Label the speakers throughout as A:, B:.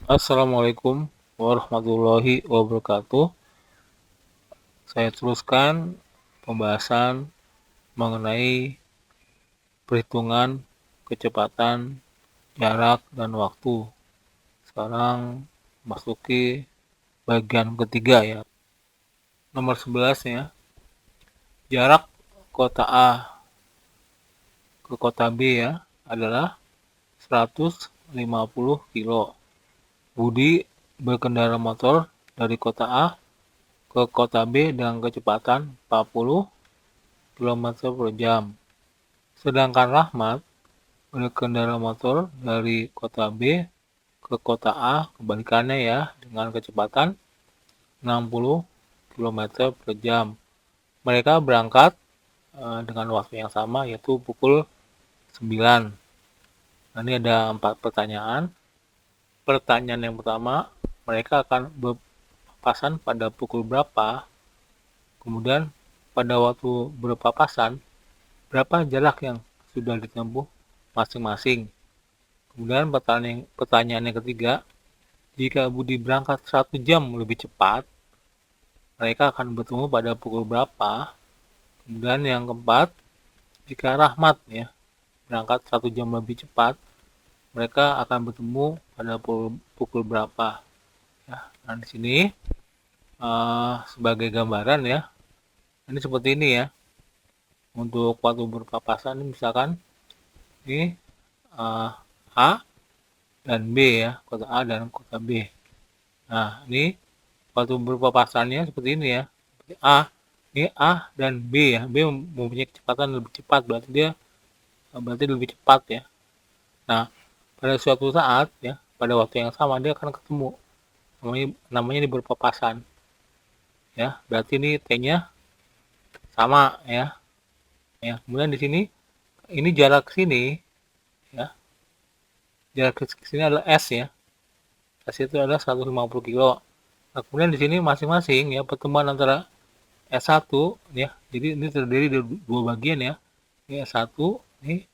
A: Assalamualaikum warahmatullahi wabarakatuh. Saya teruskan pembahasan mengenai perhitungan kecepatan, jarak, dan waktu. Sekarang masuki bagian ketiga ya. Nomor 11 ya. Jarak kota A ke kota B ya adalah 150 kilo. Budi berkendara motor dari kota A ke kota B dengan kecepatan 40 km per jam. Sedangkan Rahmat berkendara motor dari kota B ke kota A kebalikannya ya dengan kecepatan 60 km per jam. Mereka berangkat dengan waktu yang sama yaitu pukul 9. Nah, ini ada 4 pertanyaan. Pertanyaan yang pertama, mereka akan berpapasan pada pukul berapa? Kemudian pada waktu berpapasan, berapa jarak yang sudah ditempuh masing-masing? Kemudian pertanyaan yang ketiga, jika Budi berangkat 1 jam lebih cepat, mereka akan bertemu pada pukul berapa? Kemudian yang keempat, jika Rahmat ya berangkat 1 jam lebih cepat, mereka akan bertemu pada pukul berapa? Ya, nah di sini sebagai gambaran ya, ini seperti ini ya. Untuk waktu berpapasan ini misalkan ini A dan B ya, kota A dan kota B. Nah, ini waktu berpapasannya seperti ini ya. Ini A dan B ya. B mempunyai kecepatan lebih cepat, berarti lebih cepat ya. Nah, pada suatu saat ya, pada waktu yang sama dia akan ketemu. Namanya ini berpapasan. Ya, berarti ini T-nya sama ya. Ya, kemudian di sini ini jarak sini ya. Jarak ke sini adalah S ya. S itu adalah 150 kilo. Nah, kemudian di sini masing-masing ya pertemuan antara S1 ya. Jadi ini terdiri dari dua bagian ya. Ini S1, ini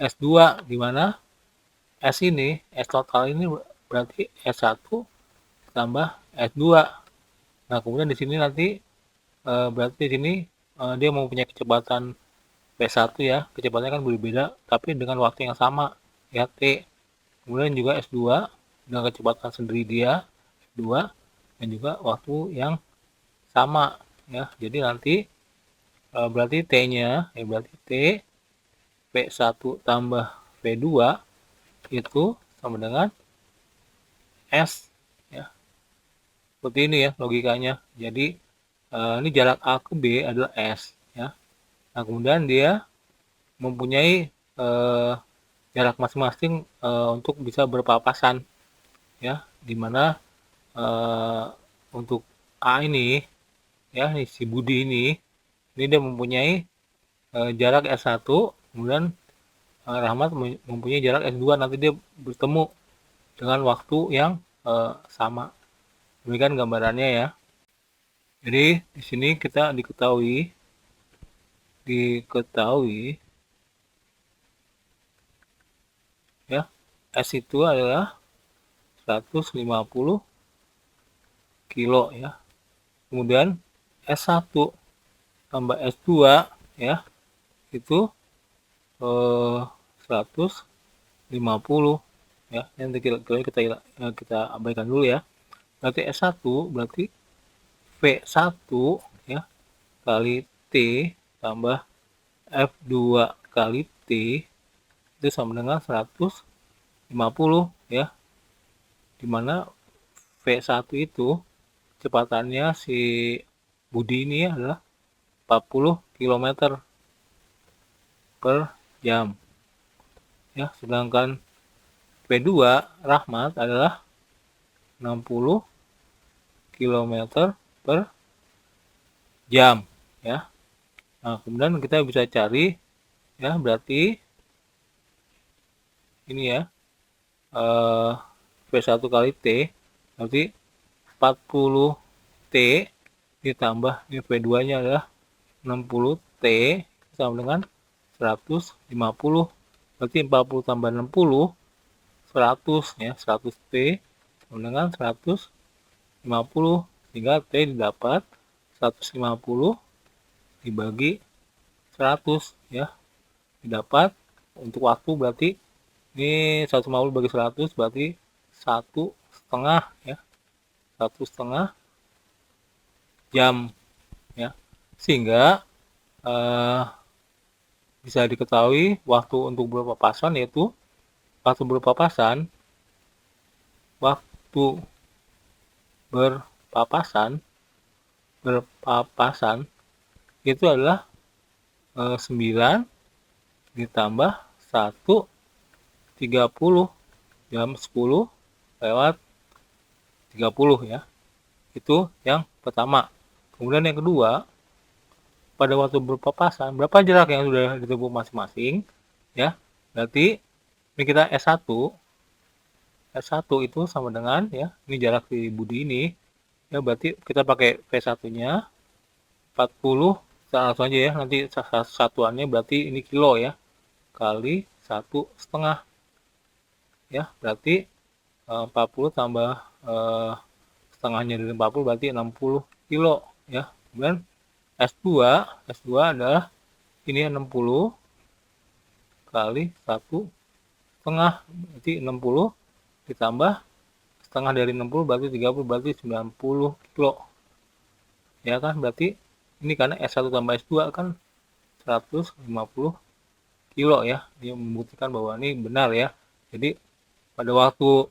A: S2 di mana S ini, S total ini berarti S1 tambah S2. Nah, kemudian di sini nanti berarti di sini dia mempunyai kecepatan P1 ya. Kecepatannya kan berbeda tapi dengan waktu yang sama ya T. Kemudian juga S2 dengan kecepatan sendiri dia S2 dan juga waktu yang sama ya. Jadi nanti berarti T-nya ya berarti T P1 tambah P2 itu sama dengan S ya. Seperti ini ya logikanya. Jadi ini jarak A ke B adalah S ya. Nah, kemudian dia mempunyai jarak masing-masing untuk bisa berpapasan ya, dimana untuk A ini ya, ini si Budi ini dia mempunyai jarak S1, kemudian Rahmat mempunyai jarak S2, nanti dia bertemu dengan waktu yang sama. Demikian gambarannya ya. Jadi di sini kita diketahui ya, S itu adalah 150 kilo ya. Kemudian S1 tambah S2 ya itu 150 ya. Nanti kita abaikan dulu ya. Berarti S1 berarti V1 ya kali T tambah F2 kali T itu sama dengan 150 ya. Dimana V1 itu kecepatannya si Budi ini adalah 40 km per jam ya, sedangkan P2 Rahmat adalah 60 km per jam ya. Nah, kemudian kita bisa cari ya, berarti ini ya P1 kali T berarti 40 T ditambah ini P2 nya adalah 60 T sama dengan 150. Berarti 40 tambah 60 100 ya, 100 T sama dengan 150, sehingga T didapat 150 dibagi 100 ya, didapat untuk waktu berarti ini 150 bagi 100 berarti 1,5 ya, 1,5 jam ya, sehingga bisa diketahui waktu untuk berpapasan, yaitu waktu berpapasan berpapasan itu adalah 9 ditambah 1, 30, jam 10 lewat 30 ya. Itu yang pertama. Kemudian yang kedua, pada waktu berpapasan, berapa jarak yang sudah ditempuh masing-masing ya. Berarti ini kita S1 itu sama dengan ya, ini jarak di budi ini ya, berarti kita pakai V1 nya 40, kita langsung aja ya, nanti satuannya berarti ini kilo ya, kali 1,5 ya, berarti 40 tambah setengahnya dari 40 berarti 60 kilo ya. Kemudian S2 adalah ini 60 kali 1,5 berarti 60 ditambah setengah dari 60 berarti 30 berarti 90 kilo ya kan. Berarti ini karena S1 tambah S2 kan 150 kilo ya. Dia membuktikan bahwa ini benar ya. Jadi pada waktu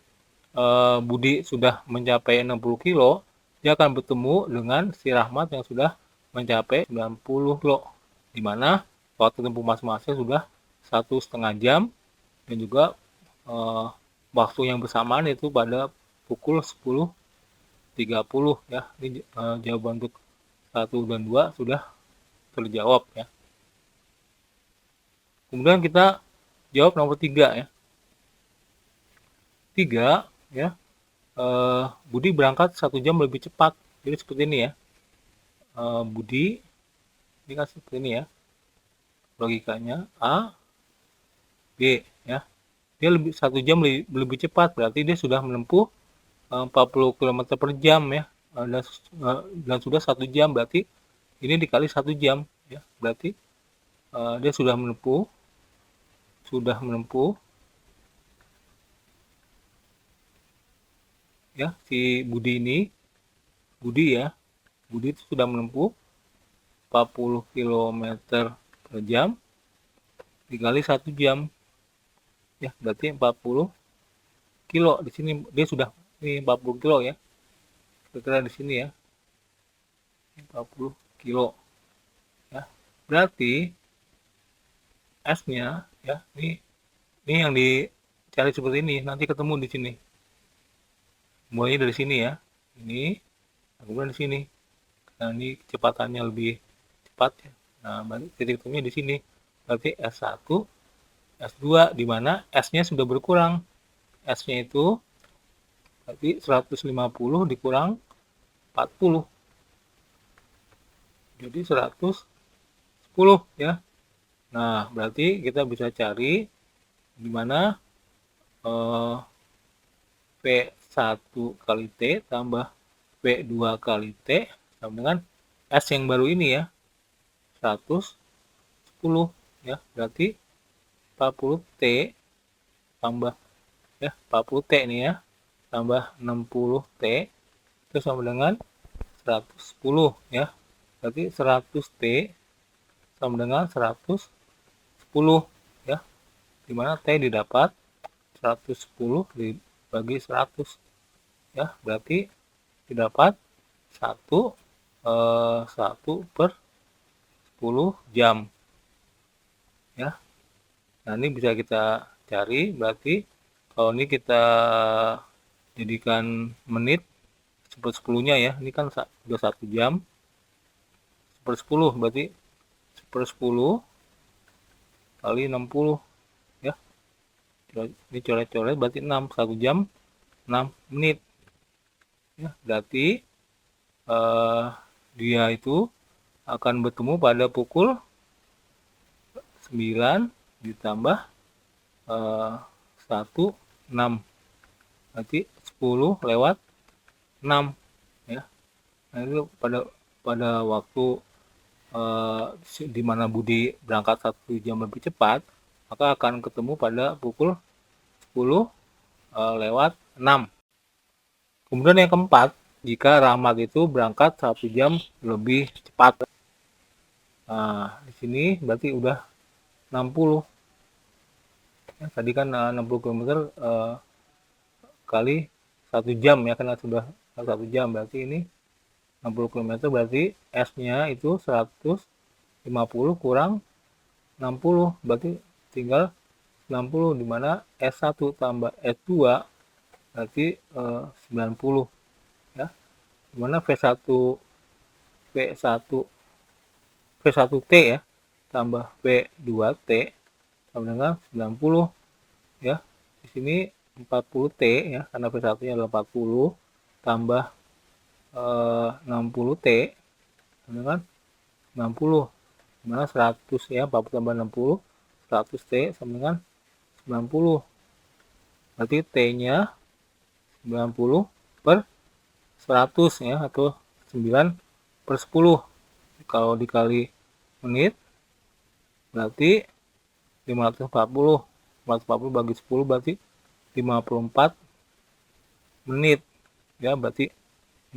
A: Budi sudah mencapai 60 kilo, dia akan bertemu dengan si Rahmat yang sudah mencapai 90 kilo, dimana waktu tempuh masing-masing sudah 1,5 jam, dan juga waktu yang bersamaan itu pada pukul 10.30 ya. Ini jawaban untuk 1 dan 2 sudah terjawab ya. Kemudian kita jawab nomor 3 ya. 3 ya, Budi berangkat 1 jam lebih cepat. Jadi seperti ini ya, Budi ini kan seperti ini ya logikanya, A, B ya, dia lebih 1 jam lebih cepat, berarti dia sudah menempuh 40 km per jam ya, dan sudah 1 jam, berarti ini dikali 1 jam ya, berarti dia sudah menempuh ya, si Budi itu sudah menempuh 40 km per jam dikali 1 jam ya, berarti 40 kilo. Di sini dia sudah ini 40 kilo ya, kira-kira di sini ya, 40 kilo ya. Berarti S-nya ya, ini yang dicari seperti ini, nanti ketemu di sini. Mulainya dari sini ya, ini, kemudian di sini. Nah, ini kecepatannya lebih cepat ya. Nah, berarti titik temunya di sini. Berarti S1, S2, di mana S-nya sudah berkurang. S-nya itu berarti 150 dikurang 40. Jadi 110 ya. Nah, berarti kita bisa cari di mana V1 kali T tambah V2 kali T sama dengan S yang baru ini ya, 110 ya, berarti 40 T tambah ya, 40 T ini ya, tambah 60 T itu sama dengan 110 ya, berarti 100 T sama dengan 110 ya, dimana T didapat 110 dibagi 100 ya, berarti didapat 1 per 10 jam ya. Nah, ini bisa kita cari, berarti kalau ini kita jadikan menit 1/10-nya ya, ini kan udah 1 jam, 1/10 berarti 1/10 kali 60 ya, ini coret-coret berarti 6, 1 jam 6 menit ya, berarti dia itu akan bertemu pada pukul 9 ditambah 1, 6, berarti 10 lewat 6 ya. Nah, itu pada waktu di mana Budi berangkat 1 jam lebih cepat, maka akan ketemu pada pukul 10 lewat 6. Kemudian yang keempat, jika Rahmat itu berangkat 1 jam lebih cepat. Nah, di sini berarti udah 60. Ya, tadi kan 60 km kali 1 jam ya, karena sudah 1 jam, berarti ini 60 km berarti S-nya itu 150 kurang 60, berarti tinggal 90, dimana S1 tambah S2 berarti 90 ya, dimana V1T ya tambah V2T sama dengan 90 ya. Di sini 40T ya, karena V1-nya adalah 40 tambah 60T sama dengan 90, dimana 100 ya, 40 tambah 60 100T sama dengan 90, berarti T-nya 90 per 100 ya, atau 9 per 10. Kalau dikali menit berarti 540 bagi 10 berarti 54 menit ya, berarti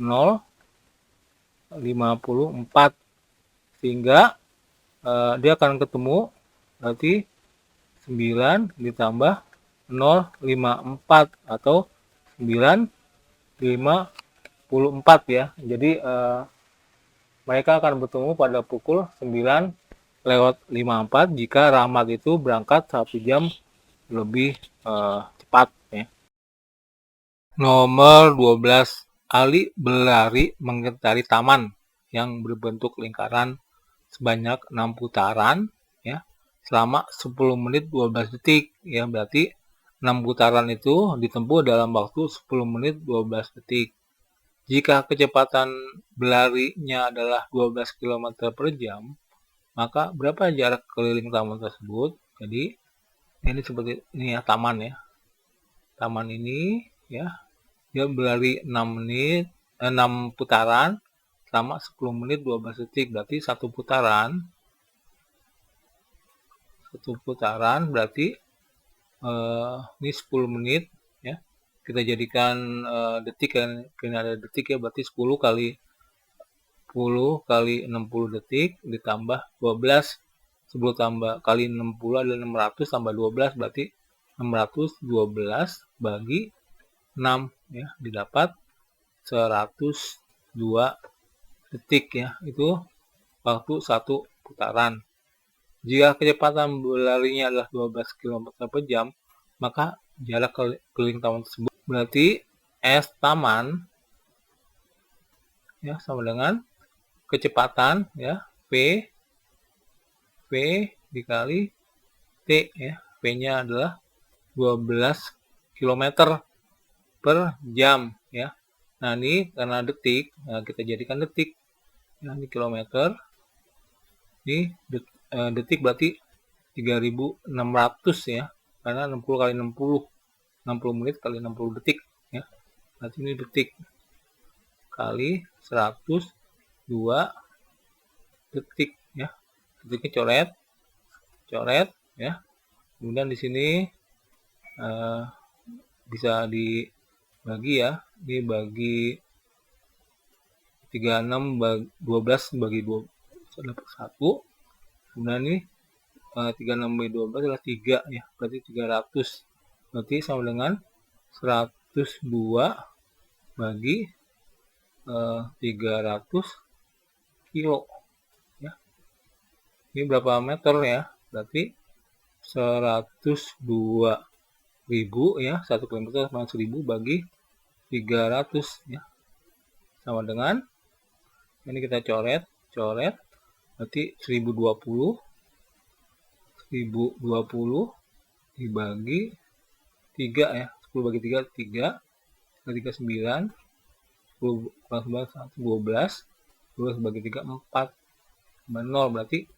A: 0,54, sehingga dia akan ketemu berarti 9 ditambah 0,54 atau 9,54 ya. Jadi mereka akan bertemu pada pukul 9 lewat 54 jika Rahmat itu berangkat 1 jam lebih cepat ya. Nomor 12, Ali berlari mengitari taman yang berbentuk lingkaran sebanyak 6 putaran ya, selama 10 menit 12 detik ya, berarti 6 putaran itu ditempuh dalam waktu 10 menit 12 detik. Jika kecepatan berlarinya adalah 12 km per jam, maka berapa jarak keliling taman tersebut? Jadi ini seperti ini ya, taman ya. Taman ini ya, dia berlari 6 putaran selama 10 menit 12 detik. Berarti satu putaran berarti ini 10 menit ya. Kita jadikan detik kan, karena ada detik ya, berarti 10 kali 60 detik ditambah 12, 10 tambah kali 60 adalah 600 tambah 12 berarti 612 bagi 6 ya, didapat 102 detik ya, itu waktu satu putaran. Jika kecepatan berlarinya adalah 12 km per jam, maka jarak keliling taman tersebut berarti S taman ya sama dengan kecepatan ya, V dikali T ya. V-nya adalah 12 km per jam ya. Nah, ini karena detik, nah kita jadikan detik ya, ini kilometer, ini detik berarti 3600 ya, karena 60 kali 60 menit kali 60 detik ya, berarti ini detik kali 102 detik ya. Detiknya coret ya, kemudian di sini bisa dibagi ya, ini bagi 36 12 bagi 2 dapat 1, kemudian ini 36 bagi 12 adalah 3 ya, berarti 300, berarti sama dengan 102 bagi 300 kilo ya. Ini berapa meter ya, berarti 102.000 ya, 1 km sama 1000 bagi 300 ya, sama dengan ini kita coret berarti 1020 dibagi 3 ya, 10 bagi 3 3 bagi 3 9, 10 kurang 9 1 12 bagi 3 4 0, berarti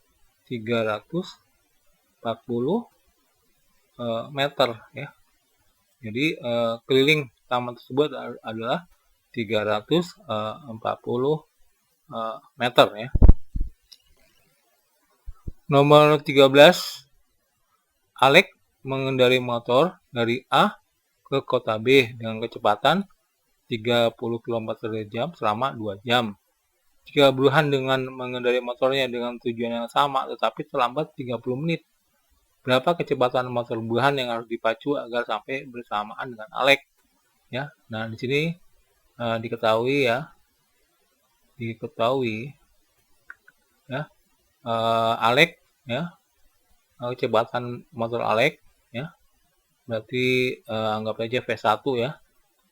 A: 340 meter ya. Jadi keliling pertama tersebut adalah 340 meter ya. Nomor 13, Alek mengendarai motor dari A ke kota B dengan kecepatan 30 km per jam selama 2 jam. Jika Burhan dengan mengendarai motornya dengan tujuan yang sama tetapi terlambat 30 menit, berapa kecepatan motor Burhan yang harus dipacu agar sampai bersamaan dengan Alek? Ya, nah di sini diketahui ya, Alek ya, kecepatan motor Alek ya, berarti anggap aja V1 ya,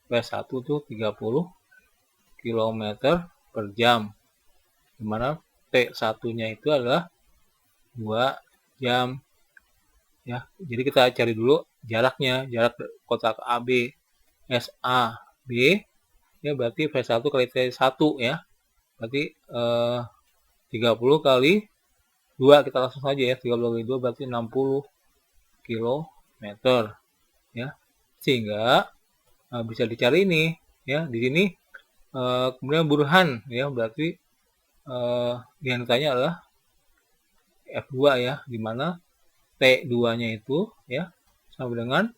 A: V1 tuh 30 km per jam, dimana T1 nya itu adalah 2 jam ya. Jadi kita cari dulu jaraknya, jarak kotak AB SAB ya, berarti V1 kali T1 ya, berarti 30 kali 2, kita langsung saja ya, 30 kali 2 berarti 60 km ya, sehingga bisa dicari ini ya. Di sini kemudian Burhan ya, berarti yang ditanya adalah F2 ya, dimana T2 nya itu ya sama dengan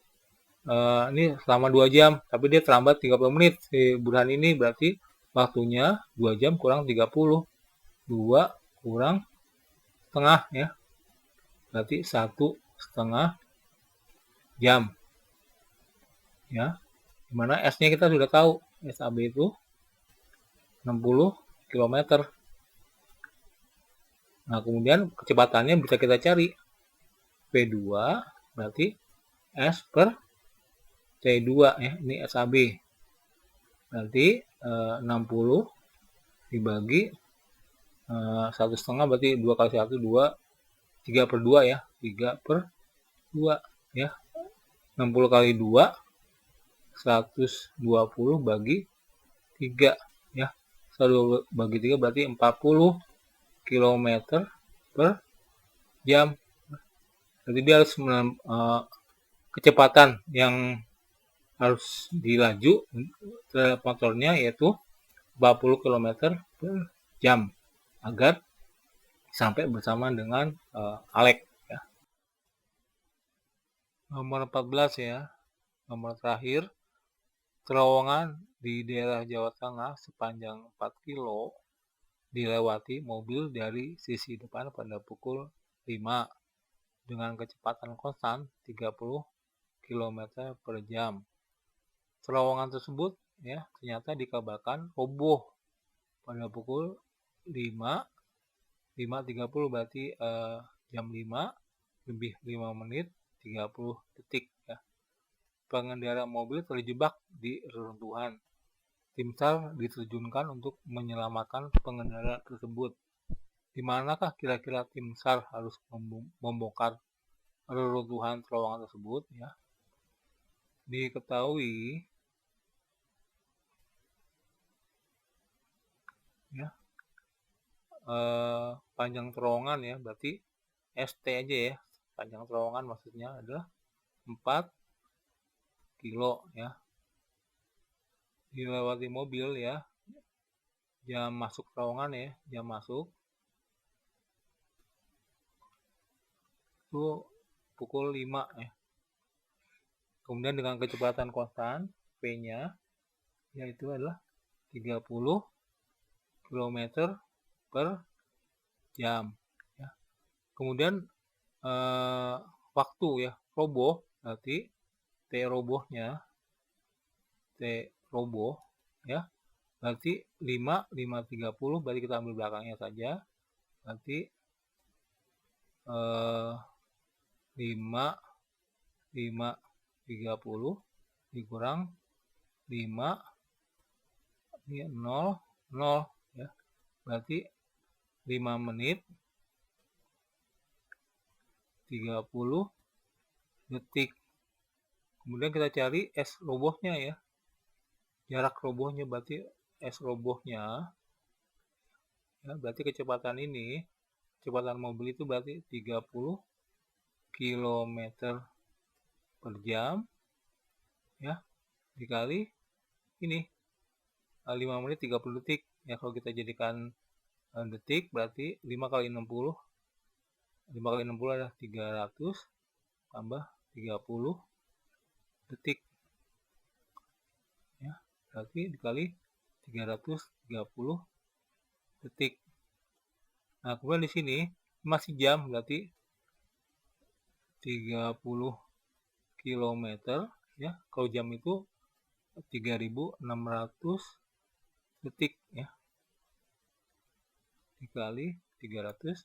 A: ini selama 2 jam, tapi dia terlambat 30 menit si Burhan ini, berarti waktunya 2 jam kurang 30, 2 kurang setengah ya, berarti 1,5 jam ya, dimana S nya kita sudah tahu, SAB itu 60 km. Nah kemudian kecepatannya bisa kita cari, V2 berarti S per T2 ya, ini SAB berarti 60 dibagi 1,5 berarti 2 kali 1 2, 3 per 2 ya, 3 per 2 ya, 60 kali 2 120 bagi 3 ya, 120 bagi 3 berarti 40 km per jam. Jadi dia harus kecepatan yang harus dilaju terhadap motornya yaitu 40 km per jam agar sampai bersamaan dengan Alek ya. Nomor 14 ya, nomor terakhir, terowongan di daerah Jawa Tengah sepanjang 4 kilo dilewati mobil dari sisi depan pada pukul 5 dengan kecepatan konstan 30 km per jam. Terowongan tersebut ya ternyata dikabarkan roboh pada pukul 5.30 berarti jam 5 lebih 5 menit 30 detik ya. Pengendara mobil terjebak di reruntuhan. Tim SAR diterjunkan untuk menyelamatkan pengendara tersebut. Di manakah kira-kira tim SAR harus membongkar reruntuhan terowongan tersebut ya? Diketahui ya, panjang terowongan ya, berarti ST aja ya, panjang terowongan maksudnya adalah 4 kilo ya, dilewati mobil ya, jam masuk terowongan ya, jam masuk itu pukul 5 ya. Kemudian dengan kecepatan konstan V nya yaitu adalah 30 km per jam ya. Kemudian waktu ya, roboh berarti T roboh ya, berarti 5.30 berarti kita ambil belakangnya saja, berarti 5.30 dikurang 5 ini 0 ya, berarti 5 menit 30 detik. Kemudian kita cari S robohnya ya, jarak robohnya, berarti S robohnya ya, berarti kecepatan ini, kecepatan mobil itu berarti 30 km per jam ya, dikali ini 5 menit 30 detik ya. Kalau kita jadikan detik berarti 5 kali 60 adalah 300 tambah 30 detik ya, berarti dikali 330 detik. Nah, kemudian di sini masih jam, berarti 30 km ya. Kalau jam itu 3600 detik ya, dikali 330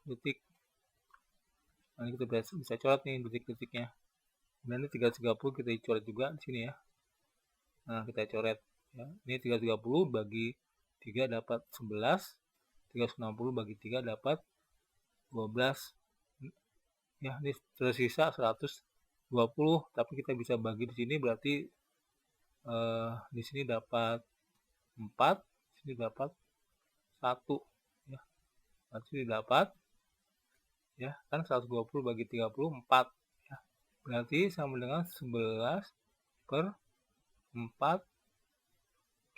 A: detik. Nah, ini kita bisa coret nih detik-detiknya. Kemudian ini 330 kita coret juga di sini ya. Nah, kita coret ya. Ini 330 bagi 3 dapat 11, 360 bagi 3 dapat 12 ya. Ini tersisa 120, tapi kita bisa bagi di sini, berarti di sini dapat 4, di sini dapat 1 ya. Berarti dapat ya kan 120 bagi 30 4 ya. Berarti sama dengan 11 per 4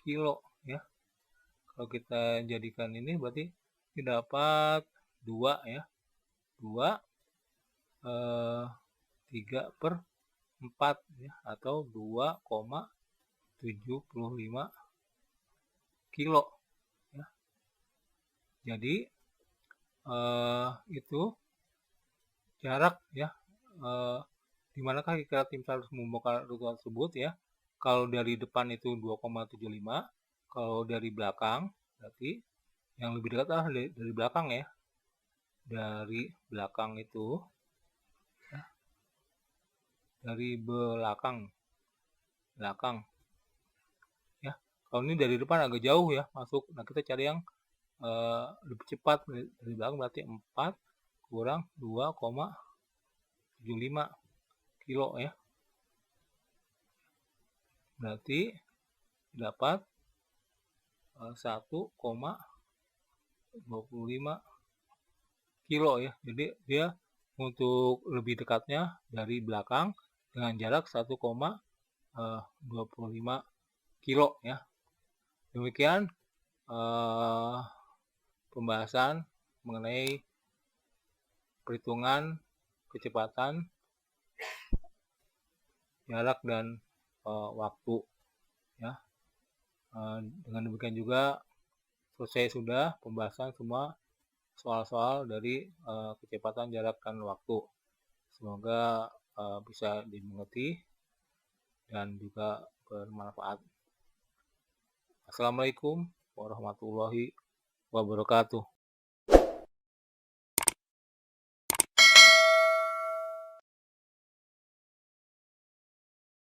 A: kilo ya. Kalau kita jadikan ini berarti kita dapat 2 ya. 2 3 per 4 ya, atau 2,75 kilo ya. Jadi itu jarak ya, di manakah kira tim harus membongkar rute tersebut ya. Kalau dari depan itu 2,75, kalau dari belakang berarti yang lebih dekat adalah dari belakang ya. Dari belakang itu ya, dari belakang ya. Kalau ini dari depan agak jauh ya masuk. Nah, kita cari yang lebih cepat. Dari belakang berarti 4 kurang 2,75 kilo ya. Berarti dapat 1,25 kilo ya. Jadi dia untuk lebih dekatnya dari belakang dengan jarak 1,25 kilo ya. Demikian pembahasan mengenai perhitungan kecepatan, jarak, dan waktu ya. Dengan demikian juga selesai sudah pembahasan semua soal-soal dari kecepatan, jarak, dan waktu. Semoga bisa dimengerti dan juga bermanfaat. Assalamualaikum warahmatullahi wabarakatuh.